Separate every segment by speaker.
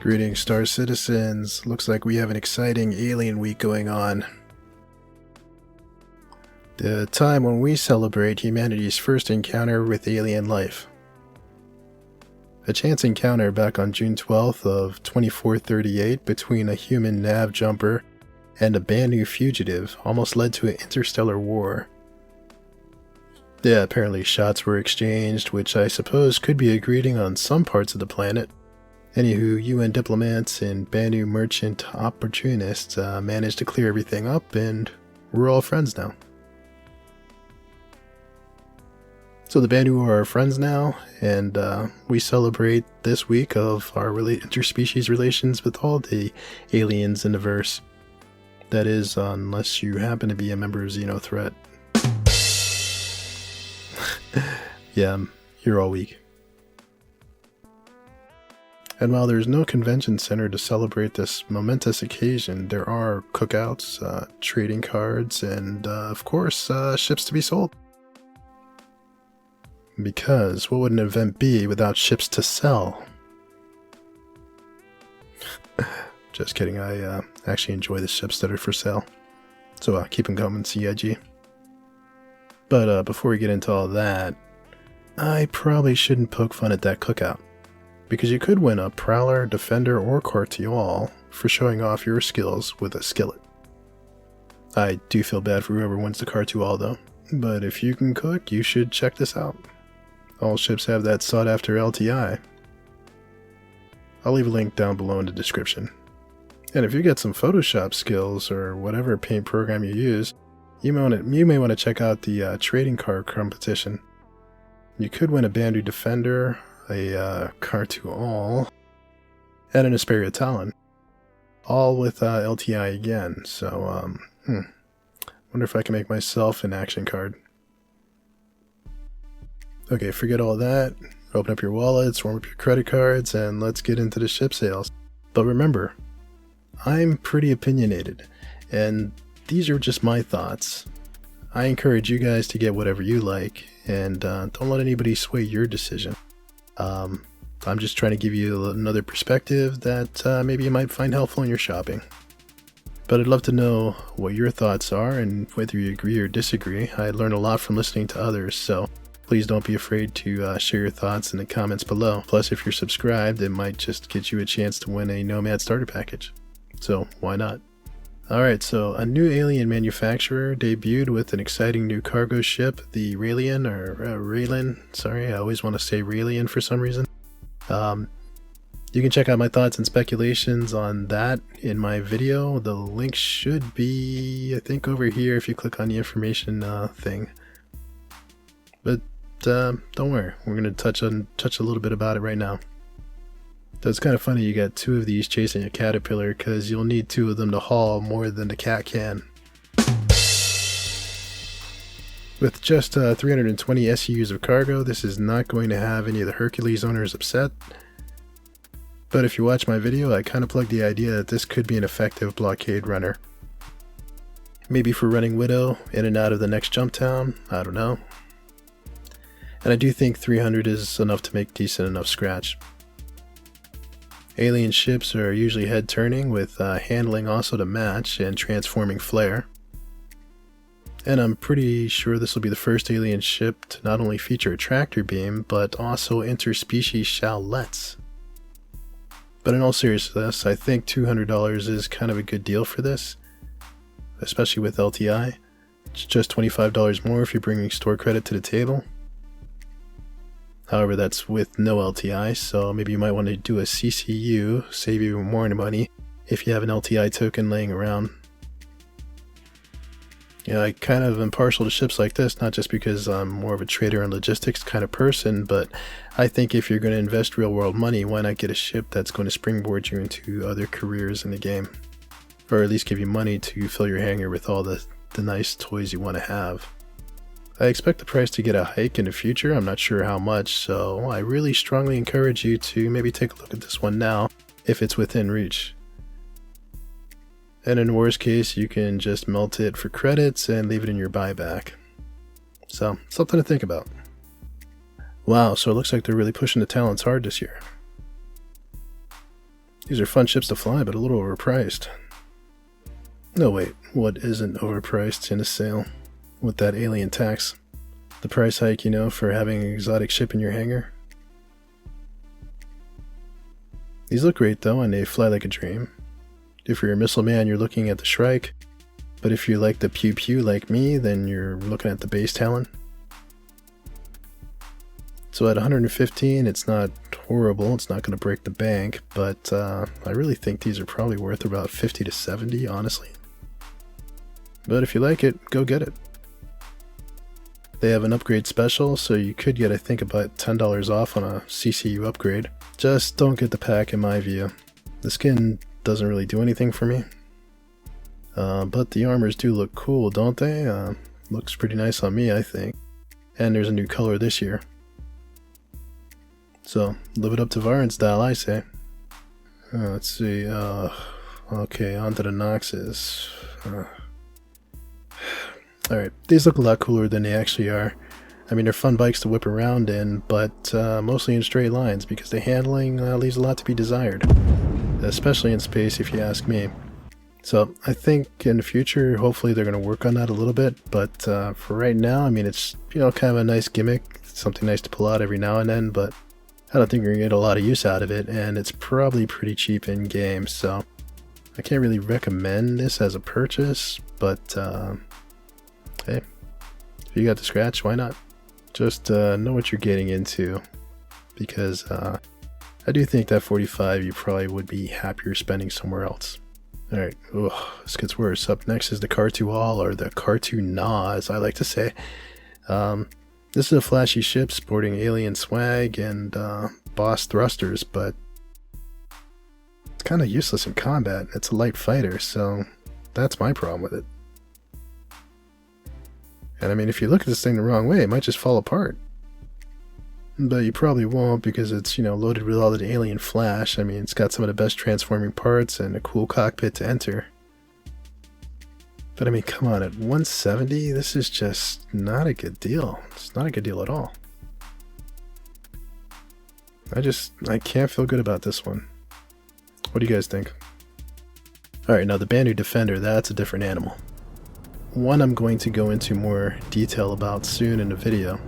Speaker 1: Greetings, Star Citizens. Looks like we have an exciting alien week going on. The time when we celebrate humanity's first encounter with alien life. A chance encounter back on June 12th of 2438 between a human nav jumper and a Banu fugitive almost led to an interstellar war. Yeah, apparently shots were exchanged, which I suppose could be a greeting on some parts of the planet. Anywho, UN diplomats and Banu merchant opportunists managed to clear everything up, and we're all friends now. So the Banu are our friends now, and we celebrate this week of our interspecies relations with all the aliens in the verse. That is, unless you happen to be a member of Xenothreat. Yeah, you're all weak. And while there's no convention center to celebrate this momentous occasion, there are cookouts, trading cards, and of course, ships to be sold. Because what would an event be without ships to sell? Just kidding, I actually enjoy the ships that are for sale. So keep them coming, CIG. But before we get into all that, I probably shouldn't poke fun at that cookout. Because you could win a Prowler, Defender, or Kahr-tu-Al for showing off your skills with a skillet. I do feel bad for whoever wins the Kahr-tu-Al though, but if you can cook, you should check this out. All ships have that sought after LTI. I'll leave a link down below in the description. And if you get some Photoshop skills or whatever paint program you use, you may want to check out the trading card competition. You could win a Banu Defender, a Kahr-tu-Al, and an Esperia Talon, all with LTI again. So, wonder if I can make myself an action card. Okay, forget all that. Open up your wallets, warm up your credit cards, and let's get into the ship sales. But remember, I'm pretty opinionated, and these are just my thoughts. I encourage you guys to get whatever you like, and don't let anybody sway your decision. I'm just trying to give you another perspective that maybe you might find helpful in your shopping. But I'd love to know what your thoughts are and whether you agree or disagree. I learn a lot from listening to others, so please don't be afraid to share your thoughts in the comments below. Plus, if you're subscribed, it might just get you a chance to win a Nomad starter package. So why not? Alright, so a new alien manufacturer debuted with an exciting new cargo ship, the Railen, or Railen. Sorry, I always want to say Railen for some reason. You can check out my thoughts and speculations on that in my video. The link should be, I think, over here if you click on the information thing. But don't worry, we're going to touch a little bit about it right now. So it's kind of funny you got two of these chasing a caterpillar because you'll need two of them to haul more than the cat can. With just 320 SUs of cargo, this is not going to have any of the Hercules owners upset. But if you watch my video, I kind of plugged the idea that this could be an effective blockade runner. Maybe for running Widow in and out of the next jump town, I don't know. And I do think 300 is enough to make decent enough scratch. Alien ships are usually head-turning, with handling also to match and transforming flare. And I'm pretty sure this will be the first alien ship to not only feature a tractor beam, but also interspecies chalets. But in all seriousness, I think $200 is kind of a good deal for this, especially with LTI. It's just $25 more if you're bringing store credit to the table. However, that's with no LTI, so maybe you might want to do a CCU, save you more money if you have an LTI token laying around. Yeah, I kind of am partial to ships like this, not just because I'm more of a trader and logistics kind of person, but I think if you're going to invest real world money, why not get a ship that's going to springboard you into other careers in the game? Or at least give you money to fill your hangar with all the nice toys you want to have. I expect the price to get a hike in the future. I'm not sure how much, so I really strongly encourage you to maybe take a look at this one now if it's within reach. And in the worst case, you can just melt it for credits and leave it in your buyback. So, something to think about. Wow, so it looks like they're really pushing the Talons hard this year. These are fun ships to fly, but a little overpriced. No wait, what isn't overpriced in a sale with that alien tax? The price hike, you know, for having an exotic ship in your hangar? These look great though, and they fly like a dream. If you're a missile man, you're looking at the Shrike, but if you like the pew pew like me, then you're looking at the base Talon. So at 115, it's not horrible, it's not going to break the bank, but I really think these are probably worth about 50 to 70, honestly. But if you like it, go get it. They have an upgrade special, so you could get, I think, about $10 off on a CCU upgrade. Just don't get the pack in my view. The skin doesn't really do anything for me. But the armors do look cool, don't they? Looks pretty nice on me, I think. And there's a new color this year. So, live it up to Varan style, I say. Let's see, okay, on to the Noxes. Alright, these look a lot cooler than they actually are. I mean, they're fun bikes to whip around in, but mostly in straight lines, because the handling leaves a lot to be desired. Especially in space, if you ask me. So, I think in the future, hopefully they're going to work on that a little bit, but for right now, I mean, it's, you know, kind of a nice gimmick, something nice to pull out every now and then, but I don't think you're going to get a lot of use out of it, and it's probably pretty cheap in-game, so I can't really recommend this as a purchase, but hey, if you got the scratch, why not? Just know what you're getting into, because I do think that 45 you probably would be happier spending somewhere else. Alright, this gets worse. Up next is the Kahr-tu-Al, or the Kahr-tu-Na, as I like to say. This is a flashy ship sporting alien swag and boss thrusters, but it's kind of useless in combat. It's a light fighter, so that's my problem with it. And I mean, if you look at this thing the wrong way, it might just fall apart. But you probably won't, because it's, you know, loaded with all the alien flash. I mean, it's got some of the best transforming parts and a cool cockpit to enter. But I mean, come on, at 170, this is just not a good deal. It's not a good deal at all. I can't feel good about this one. What do you guys think? Alright, now the Banu Defender, that's a different animal. One I'm going to go into more detail about soon in the video.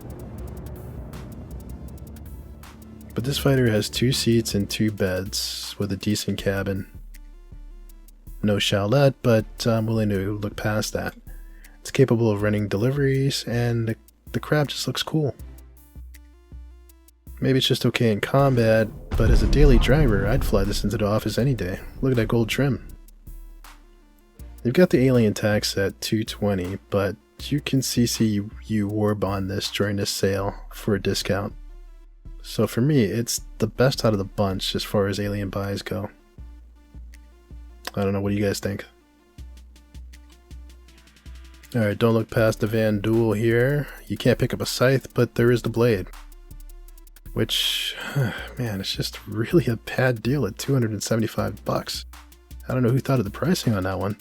Speaker 1: But this fighter has 2 seats and 2 beds with a decent cabin. No shallette, but I'm willing to look past that. It's capable of running deliveries, and the crab just looks cool. Maybe it's just okay in combat, but as a daily driver, I'd fly this into the office any day. Look at that gold trim. They've got the alien tax at 220, but you can CCU warbond this during this sale for a discount. So for me, it's the best out of the bunch as far as alien buys go. I don't know, what do you guys think? Alright, don't look past the Van Duel here. You can't pick up a scythe, but there is the blade. Which, man, it's just really a bad deal at 275 bucks. I don't know who thought of the pricing on that one.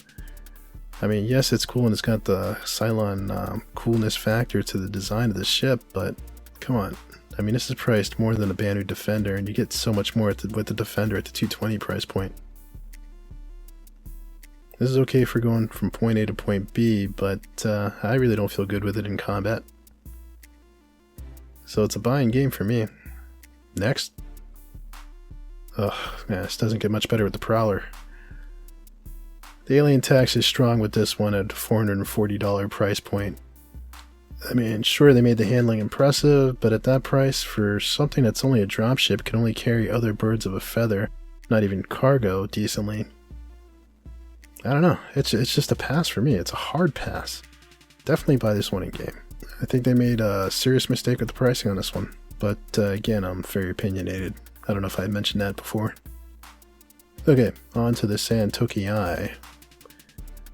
Speaker 1: I mean, yes, it's cool and it's got the Cylon coolness factor to the design of the ship, but come on. I mean, this is priced more than a Banu Defender, and you get so much more with the Defender at the 220 price point. This is okay for going from point A to point B, but I really don't feel good with it in combat. So it's a buying game for me. Next. Ugh, man, this doesn't get much better with the Prowler. The alien tax is strong with this one at $440 price point. I mean, sure, they made the handling impressive, but at that price, for something that's only a dropship, can only carry other birds of a feather, not even cargo, decently. I don't know, it's just a pass for me. It's a hard pass. Definitely buy this one in game. I think they made a serious mistake with the pricing on this one, but again, I'm very opinionated. I don't know if I mentioned that before. Okay, on to the San Tokii,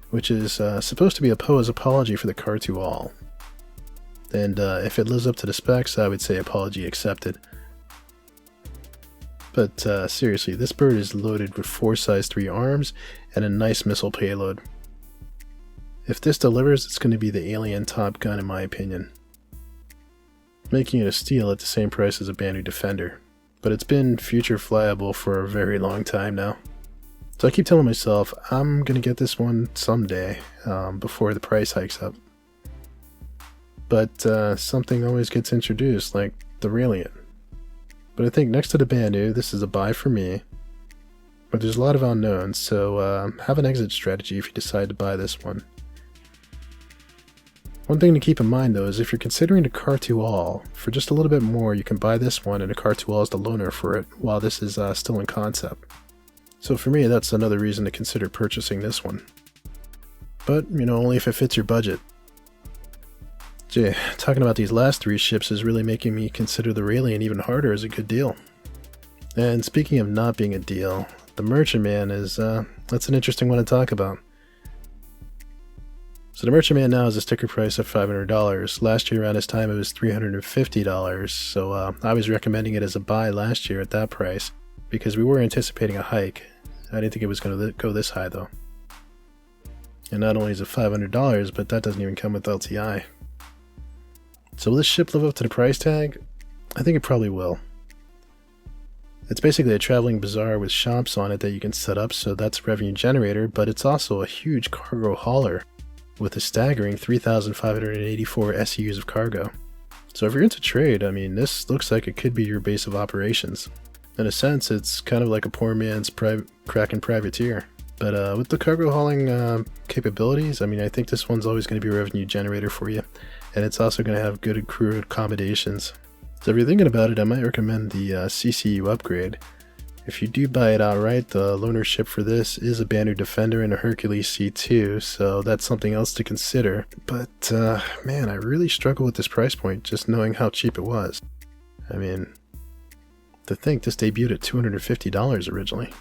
Speaker 1: which is supposed to be Aopoa's apology for the Kahr-tu-Al. And if it lives up to the specs, I would say apology accepted. But seriously, this bird is loaded with 4 size 3 arms and a nice missile payload. If this delivers, it's going to be the alien Top Gun in my opinion. Making it a steal at the same price as a Banu Defender. but it's been future flyable for a very long time now. So I keep telling myself I'm gonna get this one someday, before the price hikes up. But something always gets introduced, like the Railen. But I think next to the Banu, this is a buy for me. But there's a lot of unknowns, so have an exit strategy if you decide to buy this one. One thing to keep in mind though is if you're considering the Kahr-tu-Al, for just a little bit more you can buy this one and the Kahr-tu-Al is the loaner for it while this is still in concept. So for me that's another reason to consider purchasing this one. But, you know, only if it fits your budget. Gee, talking about these last three ships is really making me consider the Railen even harder as a good deal. And speaking of not being a deal, the Merchantman is, that's an interesting one to talk about. So the Merchantman now has a sticker price of $500. Last year around this time it was $350, so I was recommending it as a buy last year at that price because we were anticipating a hike. I didn't think it was going to go this high though. And not only is it $500, but that doesn't even come with LTI. So will this ship live up to the price tag? I think it probably will. It's basically a traveling bazaar with shops on it that you can set up, so that's a revenue generator, but it's also a huge cargo hauler with a staggering 3,584 SEUs of cargo. So if you're into trade, I mean, this looks like it could be your base of operations. In a sense, it's kind of like a poor man's Kraken privateer. But with the cargo hauling capabilities, I mean, I think this one's always going to be a revenue generator for you. And it's also going to have good crew accommodations. So if you're thinking about it, I might recommend the CCU upgrade. If you do buy it outright, the loaner ship for this is a Banu Defender and a Hercules C2, so that's something else to consider. But man, I really struggle with this price point, just knowing how cheap it was. I mean, to think this debuted at $250 originally.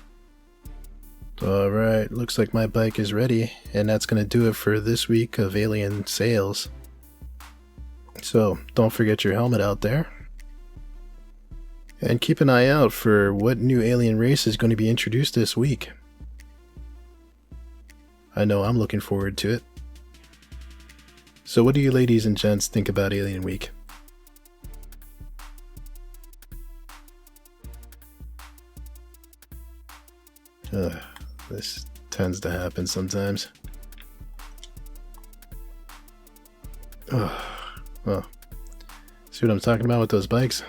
Speaker 1: Alright, looks like my bike is ready, and that's going to do it for this week of Alien sales. So, don't forget your helmet out there. And keep an eye out for what new alien race is going to be introduced this week. I know I'm looking forward to it. So what do you ladies and gents think about Alien Week? This tends to happen sometimes. Well, see what I'm talking about with those bikes?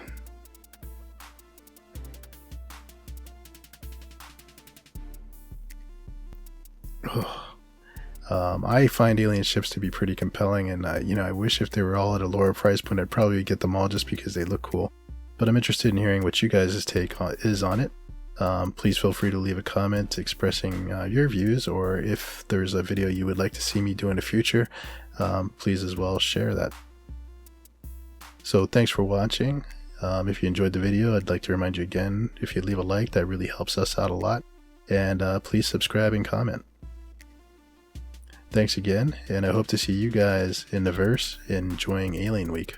Speaker 1: I find alien ships to be pretty compelling, and I wish if they were all at a lower price point, I'd probably get them all just because they look cool. But I'm interested in hearing what you guys' take is on it. Please feel free to leave a comment expressing your views, or if there's a video you would like to see me do in the future, please as well share that. So thanks for watching. If you enjoyed the video, I'd like to remind you again, if you leave a like, that really helps us out a lot. And please subscribe and comment. Thanks again, and I hope to see you guys in the verse enjoying Alien Week.